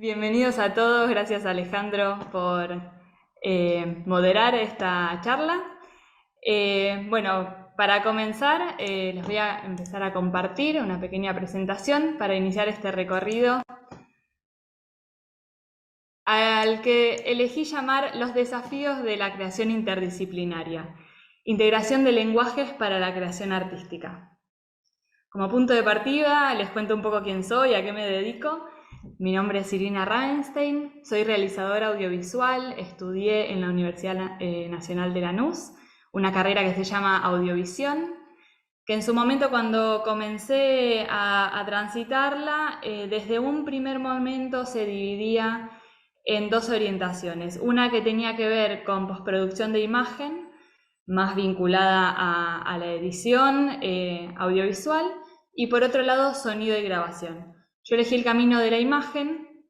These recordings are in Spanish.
Bienvenidos a todos, gracias Alejandro por moderar esta charla. Para comenzar, les voy a empezar a compartir una pequeña presentación para iniciar este recorrido al que elegí llamar los desafíos de la creación interdisciplinaria, integración de lenguajes para la creación artística. Como punto de partida, les cuento un poco quién soy, a qué me dedico. Mi nombre es Irina Ravenstein, soy realizadora audiovisual, estudié en la Universidad Nacional de Lanús, una carrera que se llama Audiovisión, que en su momento cuando comencé a transitarla, desde un primer momento se dividía en dos orientaciones. Una que tenía que ver con postproducción de imagen, más vinculada a la edición audiovisual, y por otro lado sonido y grabación. Yo elegí el camino de la imagen,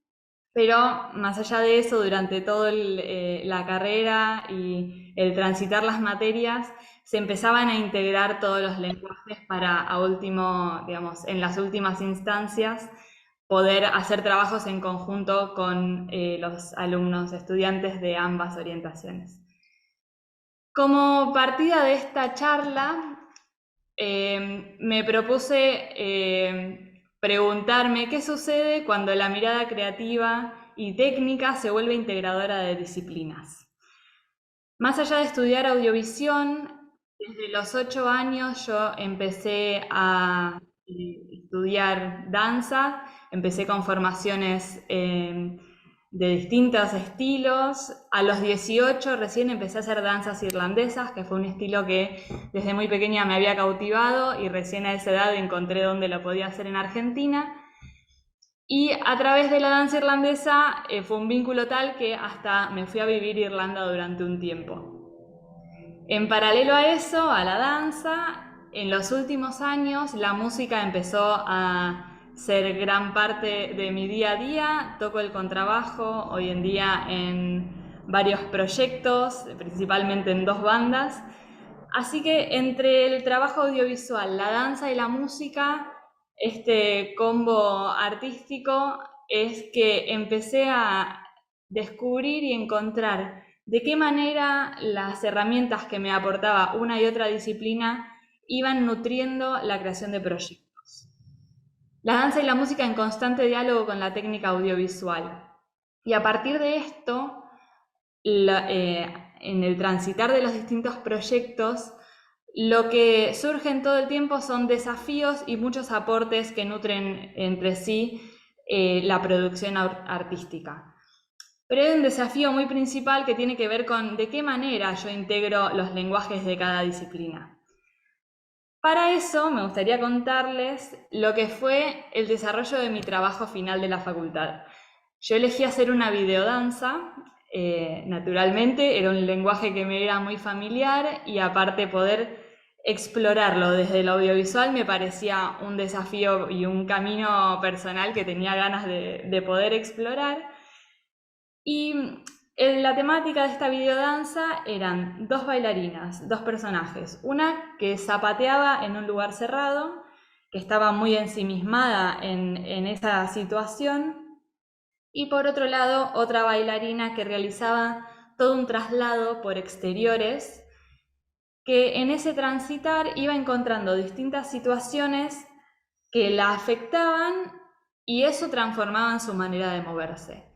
pero más allá de eso, durante toda la carrera y el transitar las materias, se empezaban a integrar todos los lenguajes para en las últimas instancias, poder hacer trabajos en conjunto con los alumnos, estudiantes de ambas orientaciones. Como partida de esta charla, me propuse preguntarme qué sucede cuando la mirada creativa y técnica se vuelve integradora de disciplinas. Más allá de estudiar audiovisión, desde los 8 años yo empecé a estudiar danza, empecé con formaciones de distintos estilos. A los 18 recién empecé a hacer danzas irlandesas, que fue un estilo que desde muy pequeña me había cautivado y recién a esa edad encontré dónde lo podía hacer en Argentina. Y a través de la danza irlandesa fue un vínculo tal que hasta me fui a vivir a Irlanda durante un tiempo. En paralelo a eso, a la danza, en los últimos años la música empezó a ser gran parte de mi día a día. Toco el contrabajo hoy en día en varios proyectos, principalmente en 2 bandas. Así que entre el trabajo audiovisual, la danza y la música, este combo artístico es que empecé a descubrir y encontrar de qué manera las herramientas que me aportaba una y otra disciplina iban nutriendo la creación de proyectos. La danza y la música en constante diálogo con la técnica audiovisual. Y a partir de esto, en el transitar de los distintos proyectos, lo que surge en todo el tiempo son desafíos y muchos aportes que nutren entre sí la producción artística. Pero hay un desafío muy principal que tiene que ver con de qué manera yo integro los lenguajes de cada disciplina. Para eso me gustaría contarles lo que fue el desarrollo de mi trabajo final de la facultad. Yo elegí hacer una videodanza, naturalmente, era un lenguaje que me era muy familiar y aparte poder explorarlo desde el audiovisual me parecía un desafío y un camino personal que tenía ganas de poder explorar. Y la temática de esta videodanza eran 2 bailarinas, 2 personajes. Una que zapateaba en un lugar cerrado, que estaba muy ensimismada en esa situación, y por otro lado otra bailarina que realizaba todo un traslado por exteriores, que en ese transitar iba encontrando distintas situaciones que la afectaban y eso transformaba en su manera de moverse.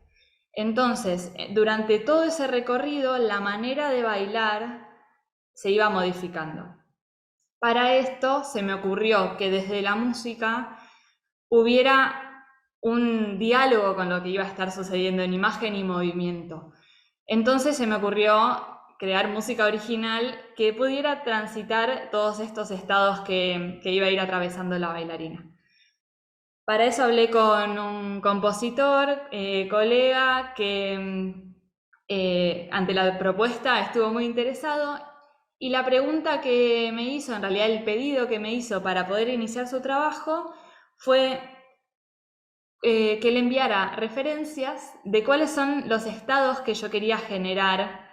Entonces, durante todo ese recorrido, la manera de bailar se iba modificando. Para esto se me ocurrió que desde la música hubiera un diálogo con lo que iba a estar sucediendo en imagen y movimiento. Entonces se me ocurrió crear música original que pudiera transitar todos estos estados que iba a ir atravesando la bailarina. Para eso hablé con un compositor, colega, que ante la propuesta estuvo muy interesado y la pregunta que me hizo, en realidad el pedido que me hizo para poder iniciar su trabajo fue que le enviara referencias de cuáles son los estados que yo quería generar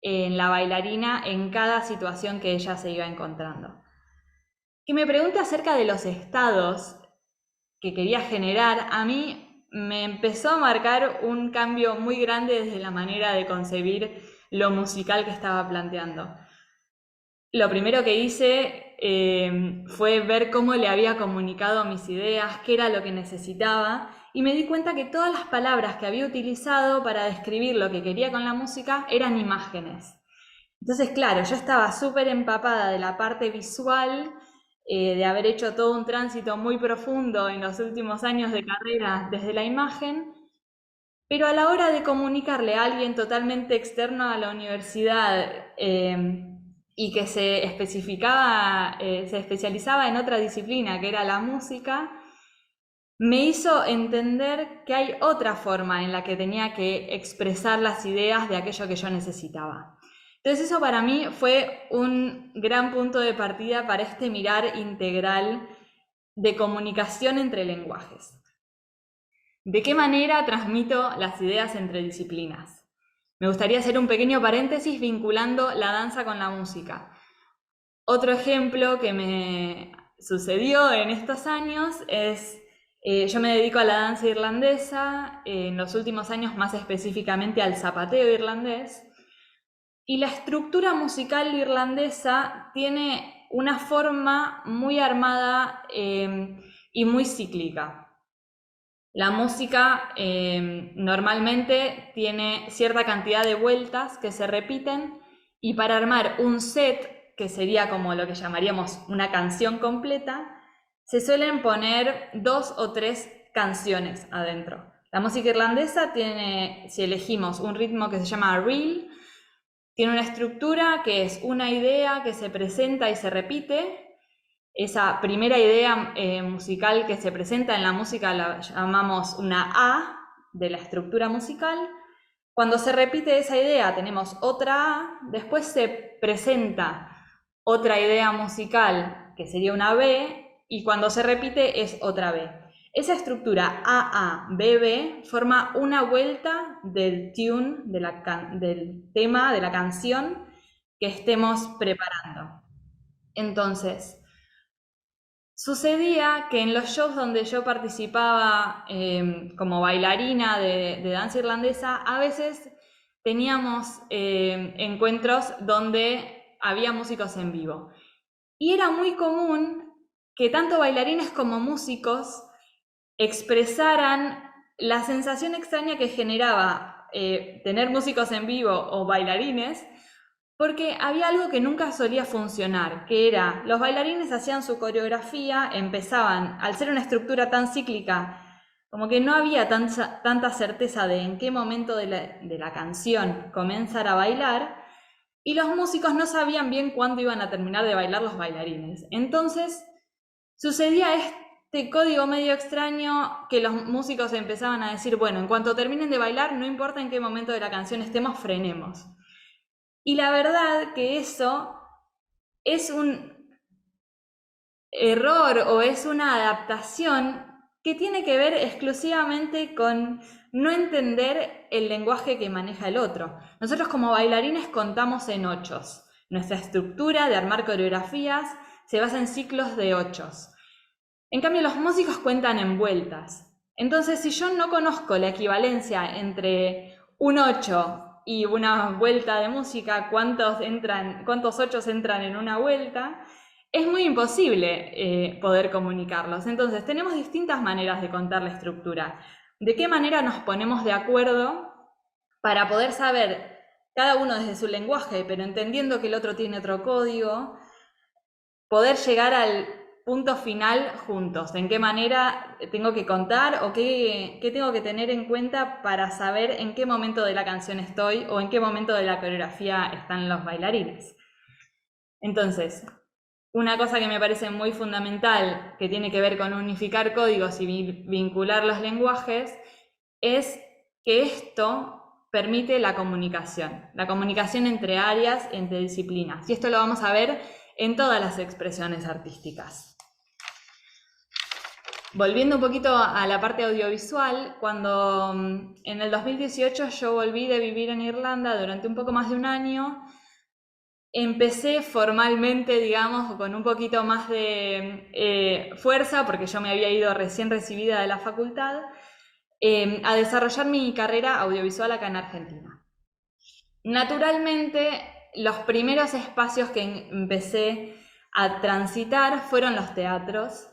en la bailarina en cada situación que ella se iba encontrando. Que me pregunte acerca de los estados que quería generar, a mí me empezó a marcar un cambio muy grande desde la manera de concebir lo musical que estaba planteando. Lo primero que hice fue ver cómo le había comunicado mis ideas, qué era lo que necesitaba, y me di cuenta que todas las palabras que había utilizado para describir lo que quería con la música eran imágenes. Entonces, claro, yo estaba súper empapada de la parte visual, de haber hecho todo un tránsito muy profundo en los últimos años de carrera desde la imagen, pero a la hora de comunicarle a alguien totalmente externo a la universidad y que se especializaba en otra disciplina que era la música, me hizo entender que hay otra forma en la que tenía que expresar las ideas de aquello que yo necesitaba. Entonces eso para mí fue un gran punto de partida para este mirar integral de comunicación entre lenguajes. ¿De qué manera transmito las ideas entre disciplinas? Me gustaría hacer un pequeño paréntesis vinculando la danza con la música. Otro ejemplo que me sucedió en estos años es, yo me dedico a la danza irlandesa, en los últimos años más específicamente al zapateo irlandés, y la estructura musical irlandesa tiene una forma muy armada y muy cíclica. La música normalmente tiene cierta cantidad de vueltas que se repiten y para armar un set, que sería como lo que llamaríamos una canción completa, se suelen poner 2 o 3 canciones adentro. La música irlandesa tiene, si elegimos un ritmo que se llama reel, tiene una estructura que es una idea que se presenta y se repite. Esa primera idea musical que se presenta en la música la llamamos una A de la estructura musical. Cuando se repite esa idea tenemos otra A, después se presenta otra idea musical que sería una B y cuando se repite es otra B. Esa estructura AA, BB forma una vuelta del tune, del tema, de la canción que estemos preparando. Entonces, sucedía que en los shows donde yo participaba como bailarina de danza irlandesa, a veces teníamos encuentros donde había músicos en vivo. Y era muy común que tanto bailarines como músicos expresaran la sensación extraña que generaba tener músicos en vivo o bailarines, porque había algo que nunca solía funcionar, que era, los bailarines hacían su coreografía, empezaban, al ser una estructura tan cíclica, como que no había tanta certeza de en qué momento de la canción comenzar a bailar, y los músicos no sabían bien cuándo iban a terminar de bailar los bailarines. Entonces, sucedía este código medio extraño que los músicos empezaban a decir, bueno, en cuanto terminen de bailar, no importa en qué momento de la canción estemos, frenemos. Y la verdad que eso es un error o es una adaptación que tiene que ver exclusivamente con no entender el lenguaje que maneja el otro. Nosotros como bailarines contamos en ochos. Nuestra estructura de armar coreografías se basa en ciclos de ochos. En cambio, los músicos cuentan en vueltas. Entonces, si yo no conozco la equivalencia entre un 8 y una vuelta de música, cuántos ochos entran en una vuelta, es muy imposible poder comunicarlos. Entonces, tenemos distintas maneras de contar la estructura. ¿De qué manera nos ponemos de acuerdo para poder saber, cada uno desde su lenguaje, pero entendiendo que el otro tiene otro código, poder llegar al punto final juntos? ¿En qué manera tengo que contar o qué tengo que tener en cuenta para saber en qué momento de la canción estoy o en qué momento de la coreografía están los bailarines? Entonces, una cosa que me parece muy fundamental, que tiene que ver con unificar códigos y vincular los lenguajes, es que esto permite la comunicación entre áreas, entre disciplinas. Y esto lo vamos a ver en todas las expresiones artísticas. Volviendo un poquito a la parte audiovisual, cuando en el 2018 yo volví de vivir en Irlanda durante un poco más de un año, empecé formalmente, digamos, con un poquito más de fuerza, porque yo me había ido recién recibida de la facultad, a desarrollar mi carrera audiovisual acá en Argentina. Naturalmente, los primeros espacios que empecé a transitar fueron los teatros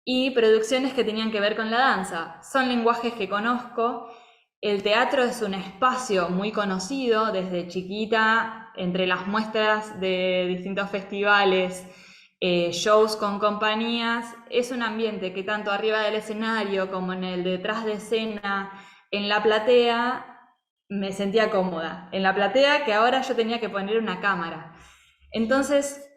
y producciones que tenían que ver con la danza. Son lenguajes que conozco. El teatro es un espacio muy conocido desde chiquita, entre las muestras de distintos festivales, shows con compañías. Es un ambiente que tanto arriba del escenario como en el detrás de escena, en la platea, me sentía cómoda. En la platea que ahora yo tenía que poner una cámara. Entonces,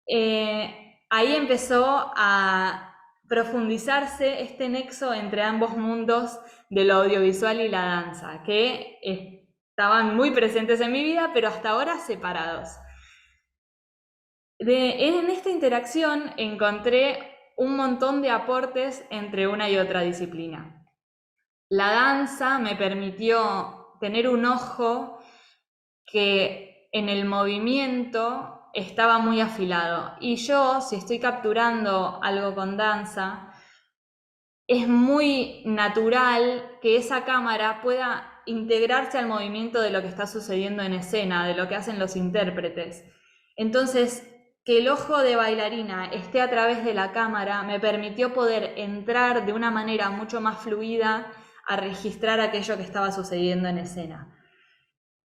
ahí empezó a profundizarse este nexo entre ambos mundos de lo audiovisual y la danza, que estaban muy presentes en mi vida, pero hasta ahora separados. En esta interacción encontré un montón de aportes entre una y otra disciplina. La danza me permitió tener un ojo que en el movimiento estaba muy afilado. Y yo, si estoy capturando algo con danza, es muy natural que esa cámara pueda integrarse al movimiento de lo que está sucediendo en escena, de lo que hacen los intérpretes. Entonces, que el ojo de bailarina esté a través de la cámara me permitió poder entrar de una manera mucho más fluida a registrar aquello que estaba sucediendo en escena.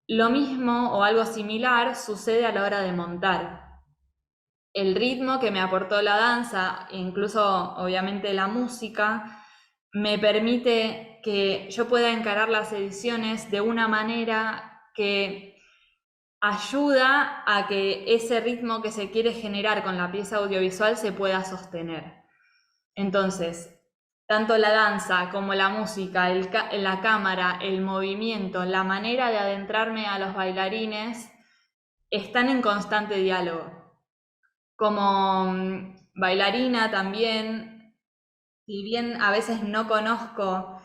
Lo mismo o algo similar sucede a la hora de montar. El ritmo que me aportó la danza, incluso obviamente la música, me permite que yo pueda encarar las ediciones de una manera que ayuda a que ese ritmo que se quiere generar con la pieza audiovisual se pueda sostener. Entonces, tanto la danza como la música, la cámara, el movimiento, la manera de adentrarme a los bailarines están en constante diálogo. Como bailarina también, si bien a veces no conozco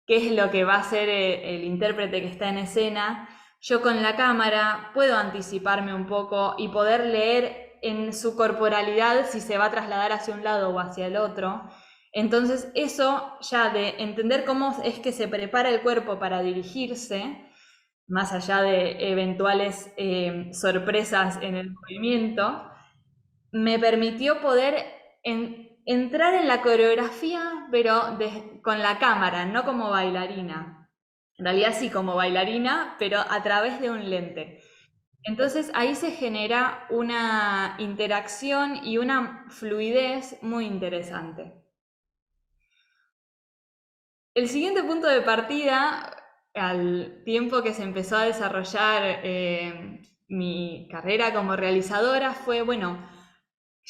qué es lo que va a hacer el intérprete que está en escena, yo con la cámara puedo anticiparme un poco y poder leer en su corporalidad si se va a trasladar hacia un lado o hacia el otro. Entonces eso ya de entender cómo es que se prepara el cuerpo para dirigirse, más allá de eventuales sorpresas en el movimiento, me permitió poder entrar en la coreografía, pero con la cámara, no como bailarina. En realidad sí como bailarina, pero a través de un lente. Entonces ahí se genera una interacción y una fluidez muy interesante. El siguiente punto de partida, al tiempo que se empezó a desarrollar mi carrera como realizadora, fue, bueno,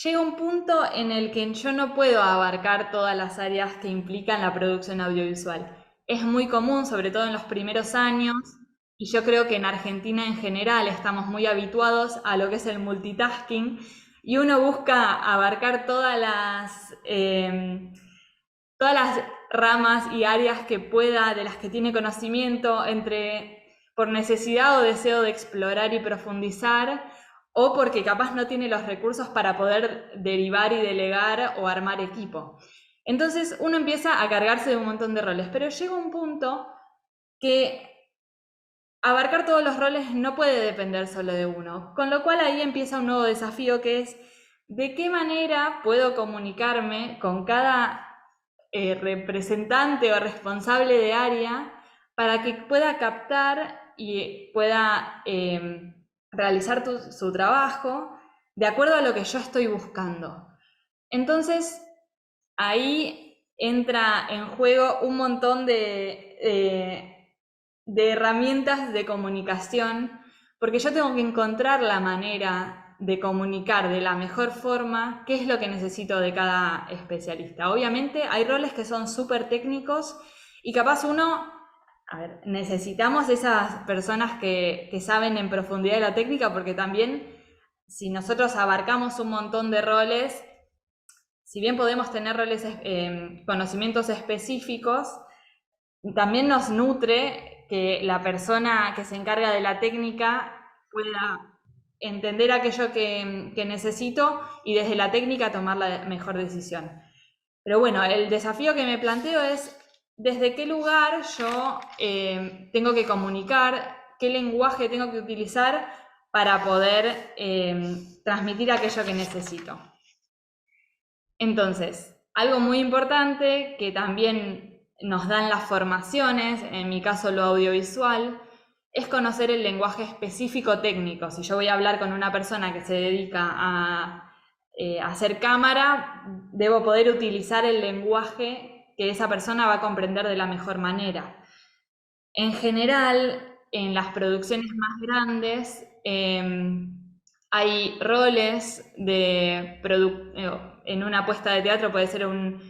llega un punto en el que yo no puedo abarcar todas las áreas que implican la producción audiovisual. Es muy común, sobre todo en los primeros años, y yo creo que en Argentina en general estamos muy habituados a lo que es el multitasking, y uno busca abarcar todas las ramas y áreas que pueda, de las que tiene conocimiento, por necesidad o deseo de explorar y profundizar, o porque capaz no tiene los recursos para poder derivar y delegar o armar equipo. Entonces uno empieza a cargarse de un montón de roles, pero llega un punto que abarcar todos los roles no puede depender solo de uno, con lo cual ahí empieza un nuevo desafío que es de qué manera puedo comunicarme con cada representante o responsable de área para que pueda captar y pueda realizar su trabajo de acuerdo a lo que yo estoy buscando. Entonces, ahí entra en juego un montón de herramientas de comunicación, porque yo tengo que encontrar la manera de comunicar de la mejor forma qué es lo que necesito de cada especialista. Obviamente hay roles que son súper técnicos y capaz necesitamos esas personas que saben en profundidad de la técnica, porque también si nosotros abarcamos un montón de roles, si bien podemos tener conocimientos específicos, también nos nutre que la persona que se encarga de la técnica pueda entender aquello que necesito y desde la técnica tomar la mejor decisión. Pero bueno, el desafío que me planteo es desde qué lugar yo tengo que comunicar, qué lenguaje tengo que utilizar para poder transmitir aquello que necesito. Entonces, algo muy importante que también nos dan las formaciones, en mi caso lo audiovisual, es conocer el lenguaje específico técnico. Si yo voy a hablar con una persona que se dedica a hacer cámara, debo poder utilizar el lenguaje que esa persona va a comprender de la mejor manera. En general, en las producciones más grandes, hay roles de en una puesta de teatro puede ser un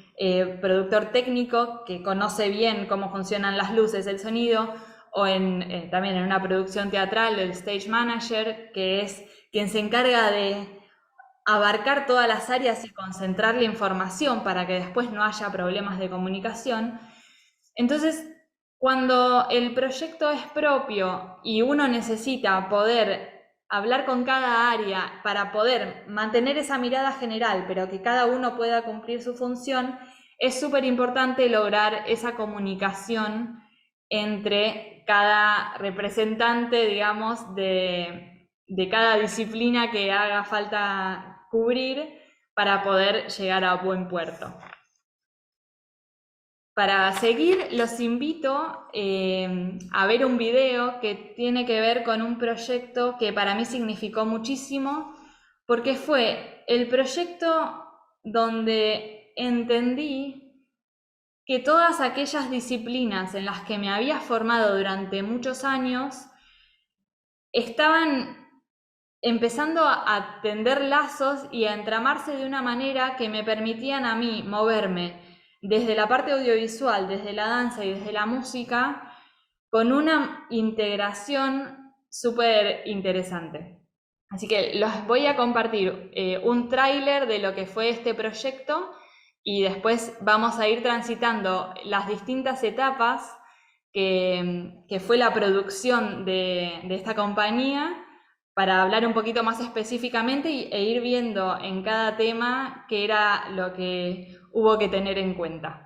productor técnico que conoce bien cómo funcionan las luces, el sonido, o también en una producción teatral el stage manager, que es quien se encarga de abarcar todas las áreas y concentrar la información para que después no haya problemas de comunicación. Entonces, cuando el proyecto es propio y uno necesita poder hablar con cada área para poder mantener esa mirada general, pero que cada uno pueda cumplir su función, es súper importante lograr esa comunicación entre cada representante, digamos, de cada disciplina que haga falta cubrir para poder llegar a buen puerto. Para seguir, los invito a ver un video que tiene que ver con un proyecto que para mí significó muchísimo, porque fue el proyecto donde entendí que todas aquellas disciplinas en las que me había formado durante muchos años estaban empezando a tender lazos y a entramarse de una manera que me permitían a mí moverme desde la parte audiovisual, desde la danza y desde la música, con una integración súper interesante. Así que les voy a compartir un tráiler de lo que fue este proyecto y después vamos a ir transitando las distintas etapas que fue la producción de esta compañía, para hablar un poquito más específicamente e ir viendo en cada tema qué era lo que hubo que tener en cuenta.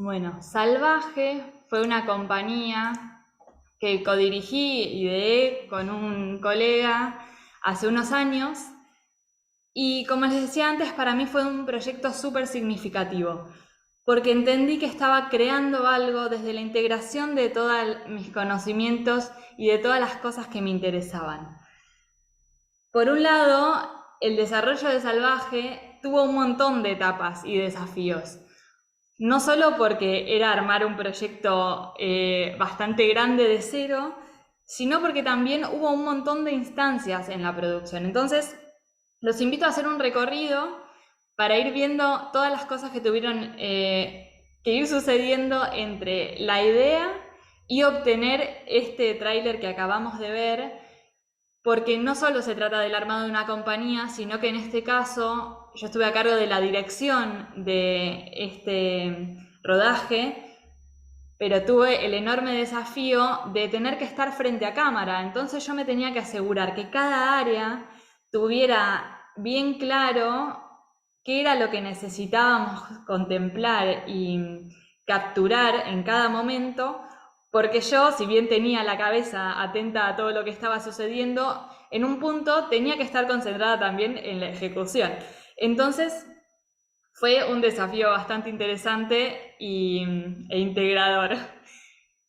Bueno, Salvaje fue una compañía que codirigí y ideé con un colega hace unos años Y como les decía antes, para mí fue un proyecto súper significativo, porque entendí que estaba creando algo desde la integración de todos mis conocimientos y de todas las cosas que me interesaban. Por un lado, el desarrollo de Salvaje tuvo un montón de etapas y desafíos. No solo porque era armar un proyecto bastante grande de cero, sino porque también hubo un montón de instancias en la producción. Entonces, los invito a hacer un recorrido para ir viendo todas las cosas que tuvieron que ir sucediendo entre la idea y obtener este tráiler que acabamos de ver, porque no solo se trata del armado de una compañía, sino que en este caso yo estuve a cargo de la dirección de este rodaje, pero tuve el enorme desafío de tener que estar frente a cámara. Entonces yo me tenía que asegurar que cada área tuviera bien claro qué era lo que necesitábamos contemplar y capturar en cada momento, porque yo, si bien tenía la cabeza atenta a todo lo que estaba sucediendo, en un punto tenía que estar concentrada también en la ejecución. Entonces, fue un desafío bastante interesante e integrador.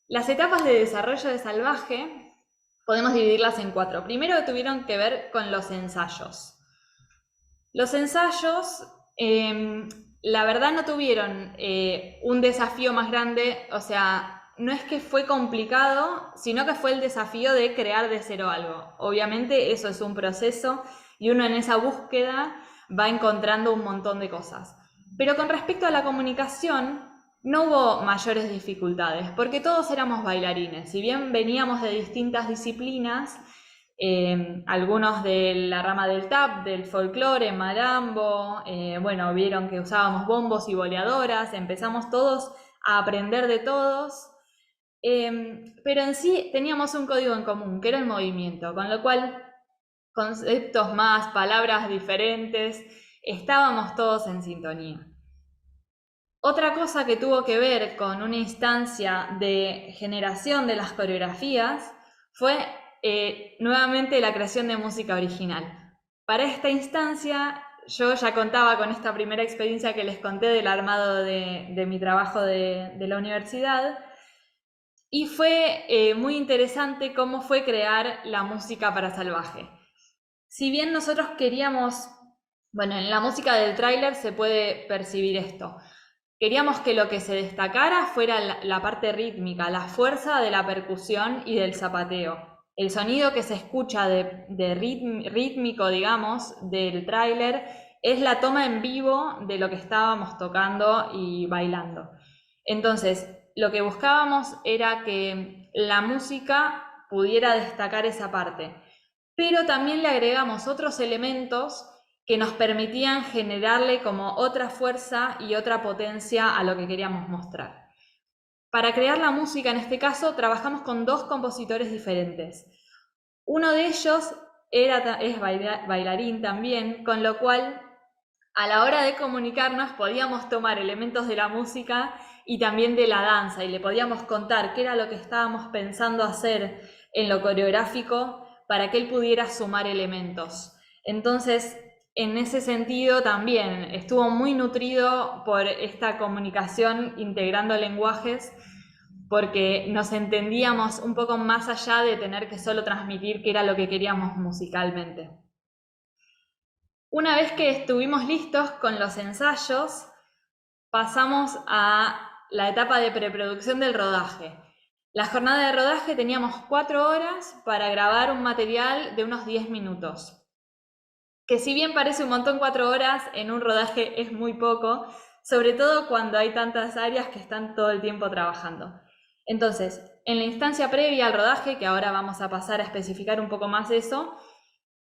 Las etapas de desarrollo de Salvaje podemos dividirlas en 4. Primero tuvieron que ver con los ensayos. Los ensayos, la verdad, no tuvieron un desafío más grande, o sea, no es que fue complicado, sino que fue el desafío de crear de cero algo. Obviamente eso es un proceso y uno en esa búsqueda va encontrando un montón de cosas. Pero con respecto a la comunicación, no hubo mayores dificultades, porque todos éramos bailarines. Si bien veníamos de distintas disciplinas, algunos de la rama del tap, del folclore, malambo, bueno, vieron que usábamos bombos y boleadoras, empezamos todos a aprender de todos, pero en sí teníamos un código en común, que era el movimiento, con lo cual conceptos más, palabras diferentes, estábamos todos en sintonía. Otra cosa que tuvo que ver con una instancia de generación de las coreografías fue nuevamente la creación de música original. Para esta instancia yo ya contaba con esta primera experiencia que les conté del armado de mi trabajo de la universidad, y fue muy interesante cómo fue crear la música para Salvaje. Si bien nosotros queríamos, bueno, en la música del tráiler se puede percibir esto. Queríamos que lo que se destacara fuera la parte rítmica, la fuerza de la percusión y del zapateo. El sonido que se escucha rítmico, digamos, del tráiler es la toma en vivo de lo que estábamos tocando y bailando. Entonces, lo que buscábamos era que la música pudiera destacar esa parte, pero también le agregamos otros elementos que nos permitían generarle como otra fuerza y otra potencia a lo que queríamos mostrar. Para crear la música, en este caso, trabajamos con 2 compositores diferentes. Uno de ellos es bailarín también, con lo cual a la hora de comunicarnos podíamos tomar elementos de la música y también de la danza, y le podíamos contar qué era lo que estábamos pensando hacer en lo coreográfico para que él pudiera sumar elementos. Entonces, en ese sentido también estuvo muy nutrido por esta comunicación integrando lenguajes, porque nos entendíamos un poco más allá de tener que solo transmitir qué era lo que queríamos musicalmente. Una vez que estuvimos listos con los ensayos, pasamos a la etapa de preproducción del rodaje. La jornada de rodaje teníamos 4 horas para grabar un material de unos 10 minutos. Que si bien parece un montón 4 horas, en un rodaje es muy poco, sobre todo cuando hay tantas áreas que están todo el tiempo trabajando. Entonces, en la instancia previa al rodaje, que ahora vamos a pasar a especificar un poco más eso,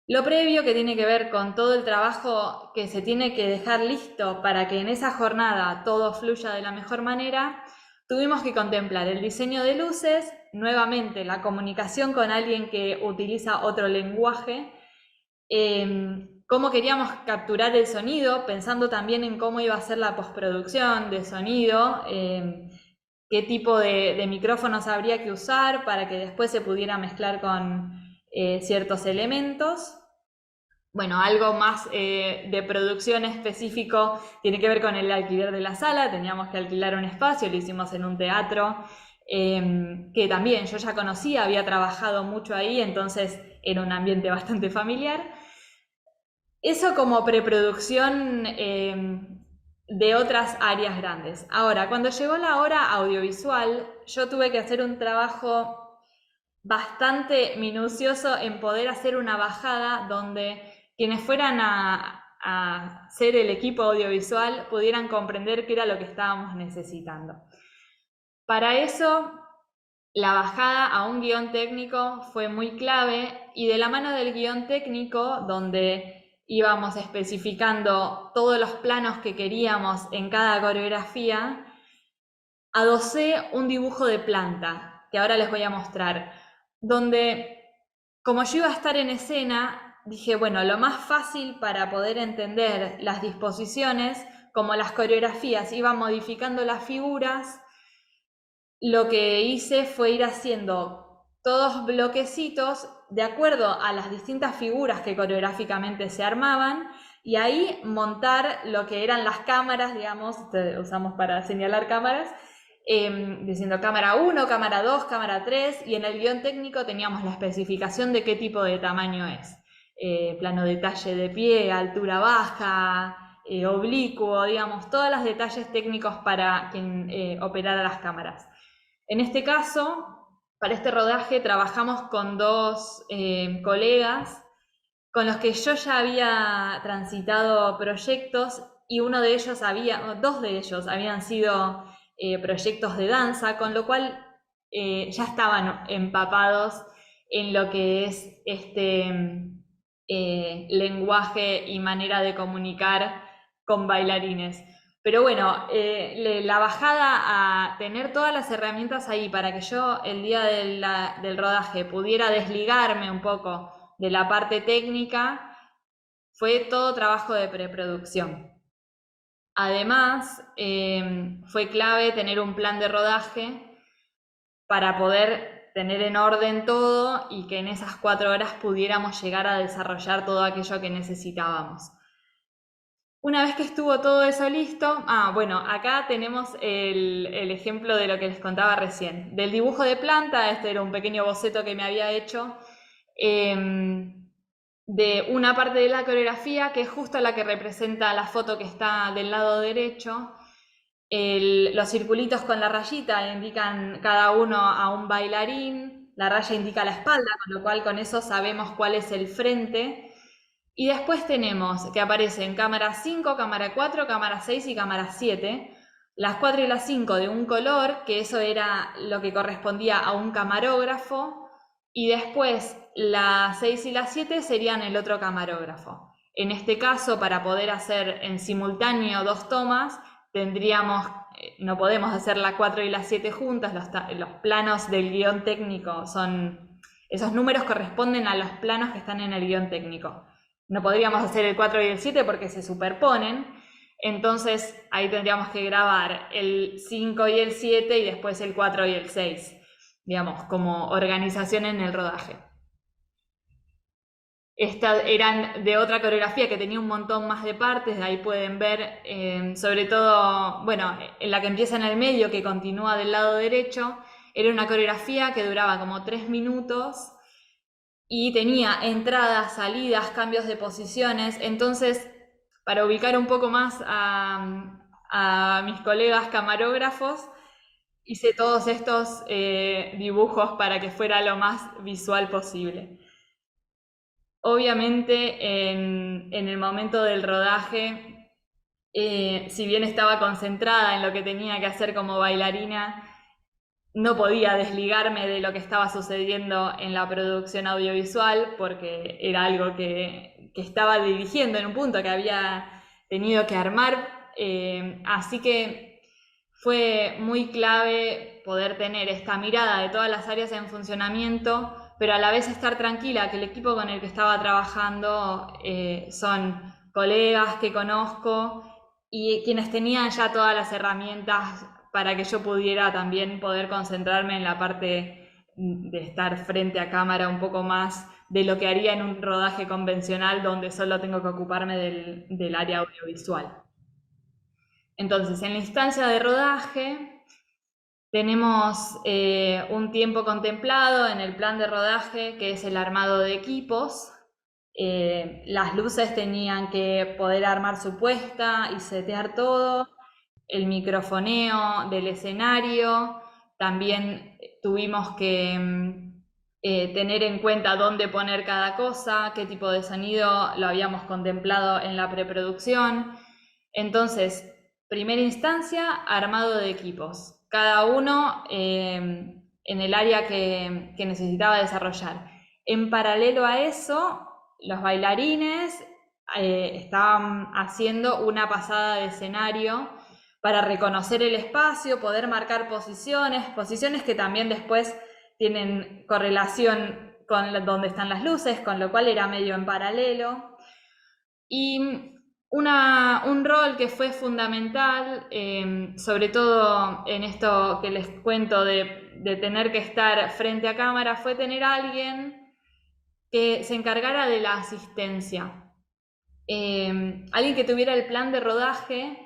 lo previo, que tiene que ver con todo el trabajo que se tiene que dejar listo para que en esa jornada todo fluya de la mejor manera, tuvimos que contemplar el diseño de luces, nuevamente la comunicación con alguien que utiliza otro lenguaje, cómo queríamos capturar el sonido, pensando también en cómo iba a ser la postproducción de sonido, qué tipo de micrófonos habría que usar para que después se pudiera mezclar con ciertos elementos. Bueno, algo más de producción específico tiene que ver con el alquiler de la sala. Teníamos que alquilar un espacio, lo hicimos en un teatro, que también yo ya conocía, había trabajado mucho ahí, entonces era un ambiente bastante familiar. Eso como preproducción de otras áreas grandes. Ahora, cuando llegó la hora audiovisual, yo tuve que hacer un trabajo bastante minucioso en poder hacer una bajada donde quienes fueran a ser el equipo audiovisual pudieran comprender qué era lo que estábamos necesitando. Para eso, la bajada a un guión técnico fue muy clave, y de la mano del guión técnico, donde íbamos especificando todos los planos que queríamos en cada coreografía, adosé un dibujo de planta, que ahora les voy a mostrar, donde, como yo iba a estar en escena, dije, bueno, lo más fácil para poder entender las disposiciones, como las coreografías iban modificando las figuras, lo que hice fue ir haciendo todos bloquecitos de acuerdo a las distintas figuras que coreográficamente se armaban, y ahí montar lo que eran las cámaras, digamos, usamos para señalar cámaras, diciendo cámara 1, cámara 2, cámara 3, y en el guión técnico teníamos la especificación de qué tipo de tamaño es. Plano detalle de pie, altura baja, oblicuo, digamos, todos los detalles técnicos para quien operara las cámaras. En este caso, para este rodaje trabajamos con dos colegas con los que yo ya había transitado proyectos, y dos de ellos habían sido proyectos de danza, con lo cual ya estaban empapados en lo que es este lenguaje y manera de comunicar con bailarines. Pero bueno, la bajada a tener todas las herramientas ahí para que yo el día del rodaje pudiera desligarme un poco de la parte técnica fue todo trabajo de preproducción. Además, fue clave tener un plan de rodaje para poder tener en orden todo y que en esas 4 horas pudiéramos llegar a desarrollar todo aquello que necesitábamos. Una vez que estuvo todo eso listo, bueno, acá tenemos el ejemplo de lo que les contaba recién. Del dibujo de planta, este era un pequeño boceto que me había hecho, de una parte de la coreografía, que es justo la que representa la foto que está del lado derecho. Los circulitos con la rayita indican cada uno a un bailarín, la raya indica la espalda, con lo cual con eso sabemos cuál es el frente. Y después tenemos que aparecen cámara 5, cámara 4, cámara 6 y cámara 7. Las 4 y las 5 de un color, que eso era lo que correspondía a un camarógrafo, y después las 6 y las 7 serían el otro camarógrafo. En este caso, para poder hacer en simultáneo 2 tomas, no podemos hacer la 4 y la 7 juntas, los planos del guión técnico esos números corresponden a los planos que están en el guión técnico. No podríamos hacer el 4 y el 7 porque se superponen, entonces ahí tendríamos que grabar el 5 y el 7 y después el 4 y el 6, digamos, como organización en el rodaje. Estas eran de otra coreografía que tenía un montón más de partes, ahí pueden ver, sobre todo, bueno, en la que empieza en el medio, que continúa del lado derecho, era una coreografía que duraba como 3 minutos y tenía entradas, salidas, cambios de posiciones. Entonces, para ubicar un poco más a mis colegas camarógrafos, hice todos estos dibujos para que fuera lo más visual posible. Obviamente, en el momento del rodaje, si bien estaba concentrada en lo que tenía que hacer como bailarina, no podía desligarme de lo que estaba sucediendo en la producción audiovisual, porque era algo que estaba dirigiendo en un punto que había tenido que armar, así que fue muy clave poder tener esta mirada de todas las áreas en funcionamiento, pero a la vez estar tranquila que el equipo con el que estaba trabajando son colegas que conozco y quienes tenían ya todas las herramientas para que yo pudiera también poder concentrarme en la parte de estar frente a cámara un poco más de lo que haría en un rodaje convencional donde solo tengo que ocuparme del área audiovisual. Entonces, en la instancia de rodaje tenemos un tiempo contemplado en el plan de rodaje, que es el armado de equipos. Las luces tenían que poder armar su puesta y setear todo, el microfoneo del escenario, también tuvimos que tener en cuenta dónde poner cada cosa, qué tipo de sonido lo habíamos contemplado en la preproducción. Entonces, primera instancia, armado de equipos, cada uno en el área que necesitaba desarrollar. En paralelo a eso, los bailarines estaban haciendo una pasada de escenario para reconocer el espacio, poder marcar posiciones que también después tienen correlación con donde están las luces, con lo cual era medio en paralelo. Y un rol que fue fundamental, sobre todo en esto que les cuento de tener que estar frente a cámara, fue tener a alguien que se encargara de la asistencia. Alguien que tuviera el plan de rodaje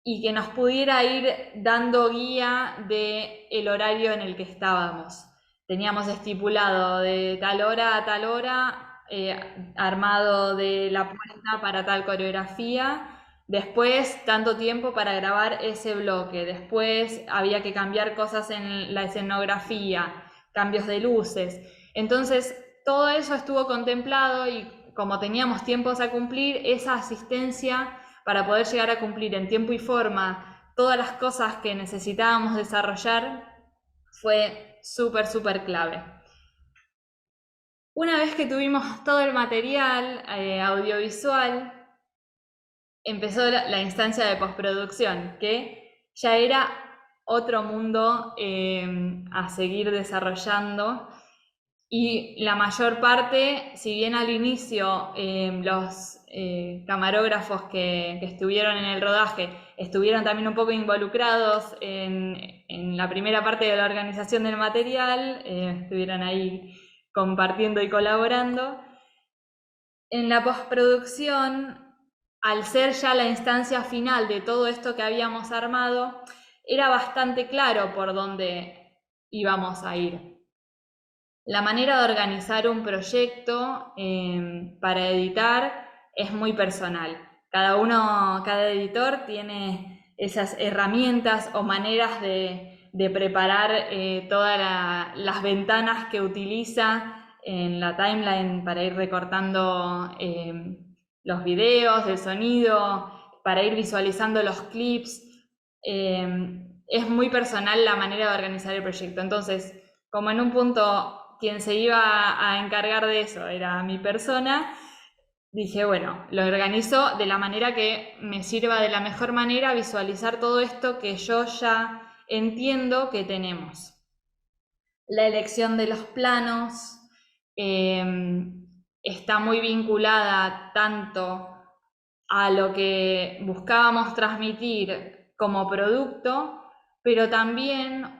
y que nos pudiera ir dando guía del horario en el que estábamos. Teníamos estipulado de tal hora a tal hora, armado de la puesta para tal coreografía, después tanto tiempo para grabar ese bloque, después había que cambiar cosas en la escenografía, cambios de luces. Entonces, todo eso estuvo contemplado y como teníamos tiempos a cumplir, esa asistencia para poder llegar a cumplir en tiempo y forma todas las cosas que necesitábamos desarrollar fue súper clave. Una vez que tuvimos todo el material audiovisual, empezó la instancia de postproducción, que ya era otro mundo a seguir desarrollando. Y la mayor parte, si bien al inicio los camarógrafos que estuvieron en el rodaje estuvieron también un poco involucrados en la primera parte de la organización del material, estuvieron ahí compartiendo y colaborando, en la postproducción, al ser ya la instancia final de todo esto que habíamos armado, era bastante claro por dónde íbamos a ir. La manera de organizar un proyecto para editar es muy personal. Cada editor tiene esas herramientas o maneras de preparar todas las ventanas que utiliza en la timeline para ir recortando los videos, el sonido, para ir visualizando los clips. Es muy personal la manera de organizar el proyecto. Entonces, como en un punto quien se iba a encargar de eso era mi persona, dije, bueno, lo organizo de la manera que me sirva de la mejor manera visualizar todo esto que yo ya entiendo que tenemos. La elección de los planos está muy vinculada tanto a lo que buscábamos transmitir como producto, pero también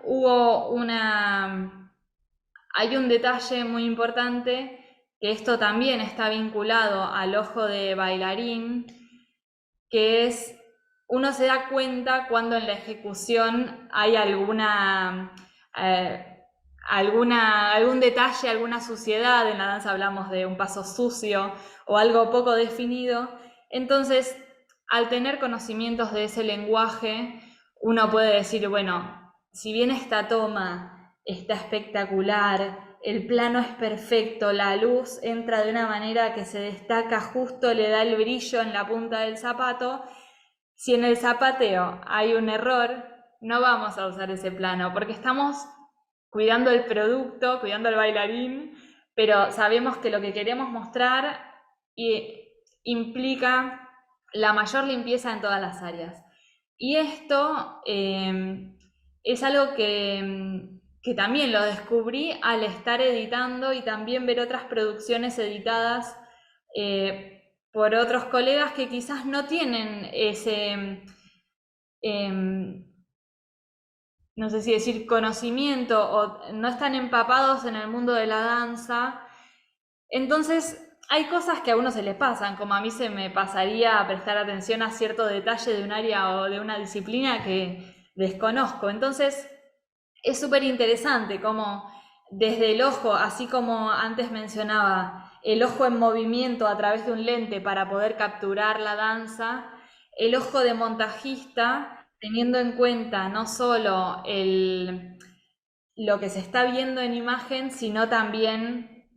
hay un detalle muy importante, que esto también está vinculado al ojo de bailarín, que es, uno se da cuenta cuando en la ejecución hay algún detalle, alguna suciedad. En la danza hablamos de un paso sucio o algo poco definido. Entonces, al tener conocimientos de ese lenguaje, uno puede decir, bueno, si bien esta toma está espectacular, el plano es perfecto, la luz entra de una manera que se destaca justo, le da el brillo en la punta del zapato, si en el zapateo hay un error, no vamos a usar ese plano, porque estamos cuidando el producto, cuidando al bailarín, pero sabemos que lo que queremos mostrar implica la mayor limpieza en todas las áreas. Y esto es algo que también lo descubrí al estar editando y también ver otras producciones editadas por otros colegas que quizás no tienen ese, no sé si decir conocimiento, o no están empapados en el mundo de la danza Entonces, hay cosas que a uno se le pasan, como a mí se me pasaría a prestar atención a cierto detalle de un área o de una disciplina que desconozco. Entonces, es súper interesante cómo desde el ojo, así como antes mencionaba, el ojo en movimiento a través de un lente para poder capturar la danza, el ojo de montajista, teniendo en cuenta no solo lo que se está viendo en imagen, sino también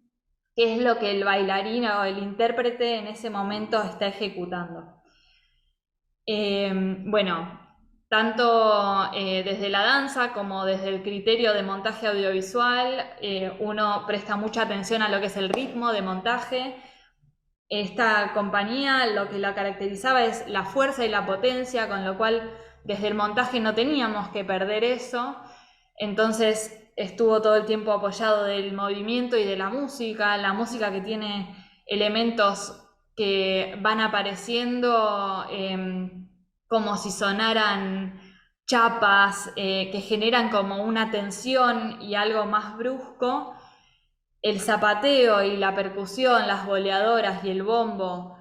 qué es lo que el bailarín o el intérprete en ese momento está ejecutando. Bueno, tanto desde la danza como desde el criterio de montaje audiovisual, uno presta mucha atención a lo que es el ritmo de montaje. Esta compañía lo que la caracterizaba es la fuerza y la potencia, con lo cual desde el montaje no teníamos que perder eso. Entonces estuvo todo el tiempo apoyado del movimiento y de la música que tiene elementos que van apareciendo como si sonaran chapas, que generan como una tensión y algo más brusco. El zapateo y la percusión, las boleadoras y el bombo,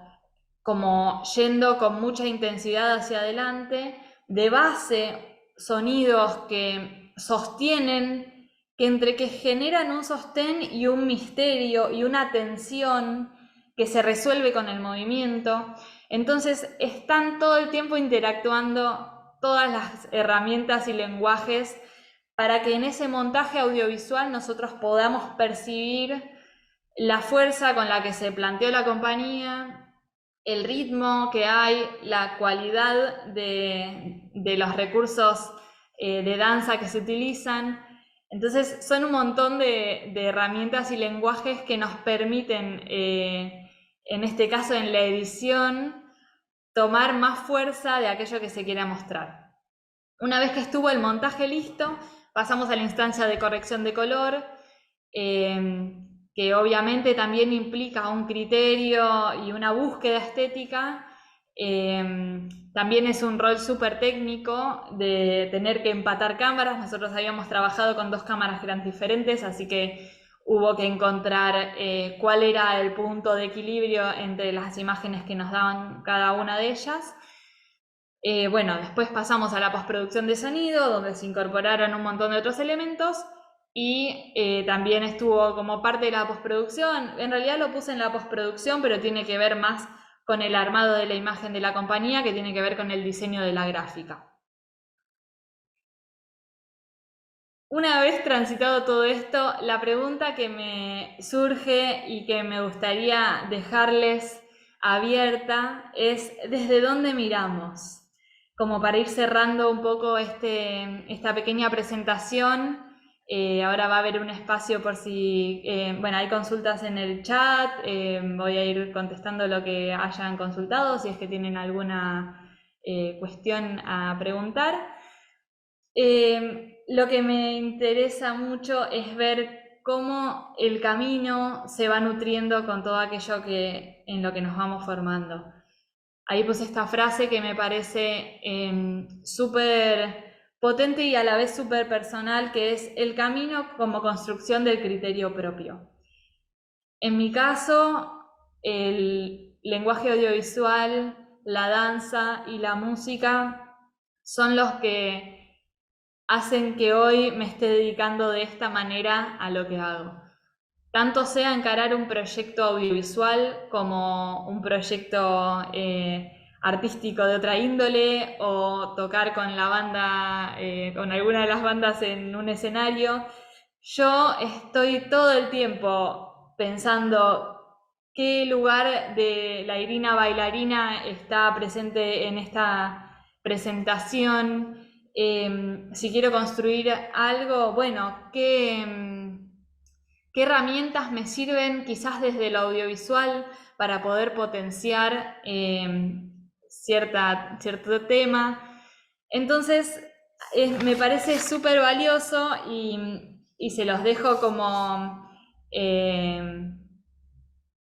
como yendo con mucha intensidad hacia adelante, de base sonidos que sostienen, que entre que generan un sostén y un misterio y una tensión que se resuelve con el movimiento. Entonces están todo el tiempo interactuando todas las herramientas y lenguajes para que en ese montaje audiovisual nosotros podamos percibir la fuerza con la que se planteó la compañía, el ritmo que hay, la cualidad de los recursos de danza que se utilizan. Entonces son un montón de herramientas y lenguajes que nos permiten, en este caso en la edición, tomar más fuerza de aquello que se quiera mostrar. Una vez que estuvo el montaje listo, pasamos a la instancia de corrección de color, que obviamente también implica un criterio y una búsqueda estética. También es un rol súper técnico de tener que empatar cámaras. Nosotros habíamos trabajado con 2 cámaras que eran diferentes, así que hubo que encontrar cuál era el punto de equilibrio entre las imágenes que nos daban cada una de ellas. Bueno, después pasamos a la postproducción de sonido, donde se incorporaron un montón de otros elementos y también estuvo como parte de la postproducción. En realidad lo puse en la postproducción, pero tiene que ver más con el armado de la imagen de la compañía, que tiene que ver con el diseño de la gráfica. Una vez transitado todo esto, la pregunta que me surge y que me gustaría dejarles abierta es ¿desde dónde miramos? Como para ir cerrando un poco esta pequeña presentación, ahora va a haber un espacio por si, bueno, hay consultas en el chat, voy a ir contestando lo que hayan consultado, si es que tienen alguna cuestión a preguntar. Lo que me interesa mucho es ver cómo el camino se va nutriendo con todo aquello en lo que nos vamos formando. Ahí puse esta frase que me parece súper potente y a la vez súper personal, que es el camino como construcción del criterio propio. En mi caso, el lenguaje audiovisual, la danza y la música son los que hacen que hoy me esté dedicando de esta manera a lo que hago. Tanto sea encarar un proyecto audiovisual como un proyecto artístico de otra índole o tocar con la banda, con alguna de las bandas en un escenario. Yo estoy todo el tiempo pensando qué lugar de la Irina bailarina está presente en esta presentación. Si quiero construir algo, bueno, qué herramientas me sirven quizás desde lo audiovisual para poder potenciar cierto tema. Entonces, me parece súper valioso y se los dejo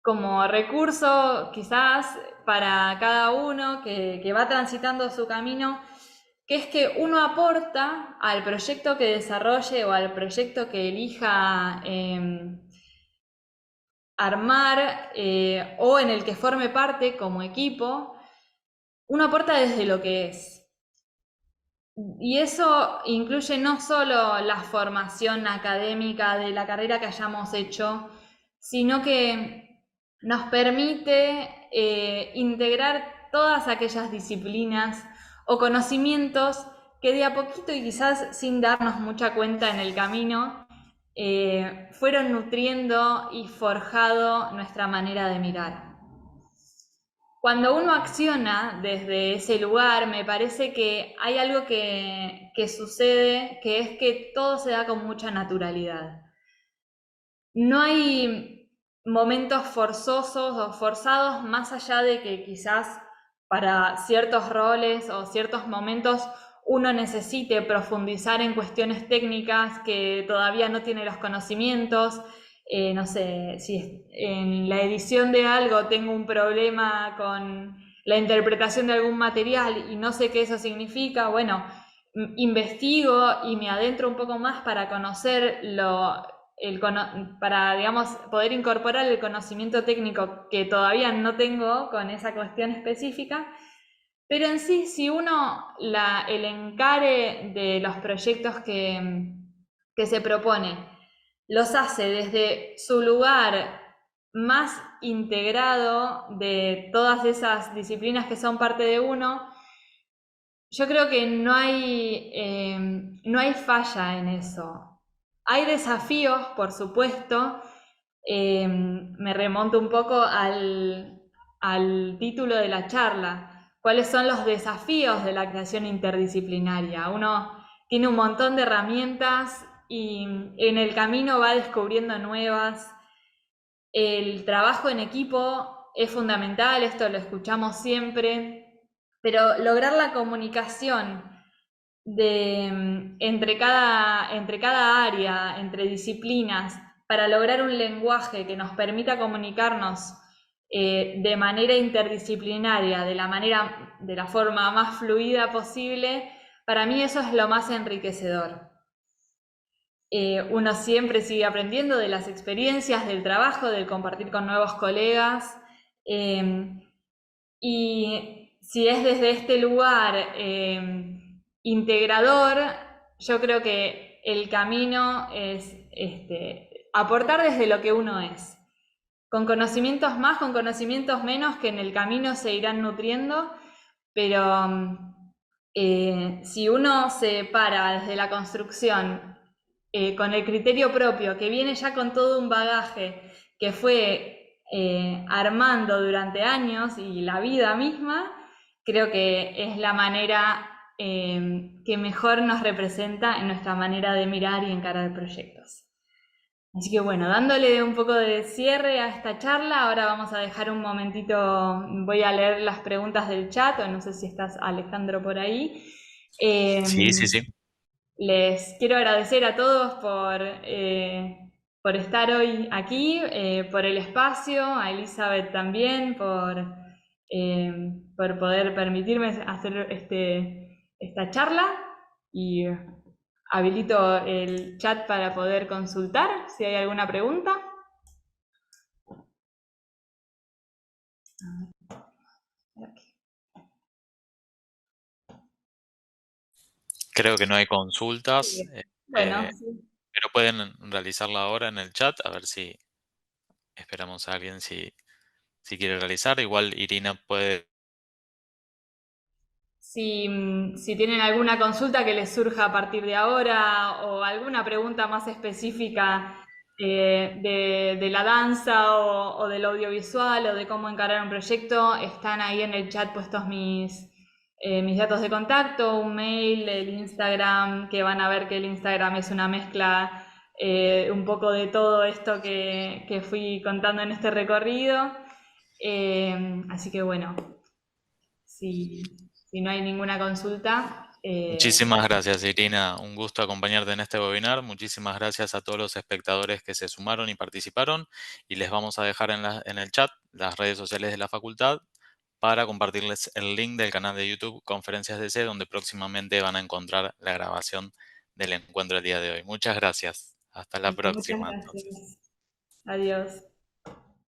como recurso quizás para cada uno que va transitando su camino, que es que uno aporta al proyecto que desarrolle o al proyecto que elija armar o en el que forme parte como equipo, uno aporta desde lo que es. Y eso incluye no solo la formación académica de la carrera que hayamos hecho, sino que nos permite integrar todas aquellas disciplinas o conocimientos que de a poquito y quizás sin darnos mucha cuenta en el camino, fueron nutriendo y forjado nuestra manera de mirar. Cuando uno acciona desde ese lugar, me parece que hay algo que sucede, que es que todo se da con mucha naturalidad. No hay momentos forzosos o forzados más allá de que quizás para ciertos roles o ciertos momentos uno necesite profundizar en cuestiones técnicas que todavía no tiene los conocimientos. No sé, si en la edición de algo tengo un problema con la interpretación de algún material y no sé qué eso significa, bueno, investigo y me adentro un poco más para conocer para, digamos, poder incorporar el conocimiento técnico que todavía no tengo con esa cuestión específica. Pero en sí, si uno el encare de los proyectos que se propone, los hace desde su lugar más integrado de todas esas disciplinas que son parte de uno, yo creo que no hay falla en eso. Hay desafíos, por supuesto. Me remonto un poco al título de la charla. ¿Cuáles son los desafíos de la creación interdisciplinaria? Uno tiene un montón de herramientas y en el camino va descubriendo nuevas. El trabajo en equipo es fundamental, esto lo escuchamos siempre, pero lograr la comunicación entre cada área, entre disciplinas, para lograr un lenguaje que nos permita comunicarnos de manera interdisciplinaria, de la forma más fluida posible, para mí eso es lo más enriquecedor. Uno siempre sigue aprendiendo de las experiencias, del trabajo, del compartir con nuevos colegas. Y si es desde este lugar integrador, yo creo que el camino es aportar desde lo que uno es, con conocimientos más, con conocimientos menos, que en el camino se irán nutriendo, pero si uno se para desde la construcción con el criterio propio, que viene ya con todo un bagaje que fue armando durante años y la vida misma, creo que es la manera que mejor nos representa en nuestra manera de mirar y encarar proyectos. Así que bueno, dándole un poco de cierre a esta charla, ahora vamos a dejar un momentito, voy a leer las preguntas del chat, o no sé si estás, Alejandro, por ahí. Sí, sí, sí. Les quiero agradecer a todos por estar hoy aquí, por el espacio, a Elizabeth también, por poder permitirme hacer esta charla y habilito el chat para poder consultar si hay alguna pregunta. Creo que no hay consultas, Bueno, sí. pero pueden realizarla ahora en el chat, a ver si esperamos a alguien si quiere realizar. Igual Irina puede. Si tienen alguna consulta que les surja a partir de ahora o alguna pregunta más específica de la danza o del audiovisual o de cómo encarar un proyecto, están ahí en el chat puestos mis datos de contacto, un mail, el Instagram, que van a ver que el Instagram es una mezcla un poco de todo esto que fui contando en este recorrido. Así que bueno, si no hay ninguna consulta, Muchísimas gracias, Irina. Un gusto acompañarte en este webinar. Muchísimas gracias a todos los espectadores que se sumaron y participaron. Y les vamos a dejar en el chat las redes sociales de la facultad para compartirles el link del canal de YouTube Conferencias DC, donde próximamente van a encontrar la grabación del encuentro del día de hoy. Muchas gracias. Hasta la bueno, muchas próxima, entonces. gracias. Adiós.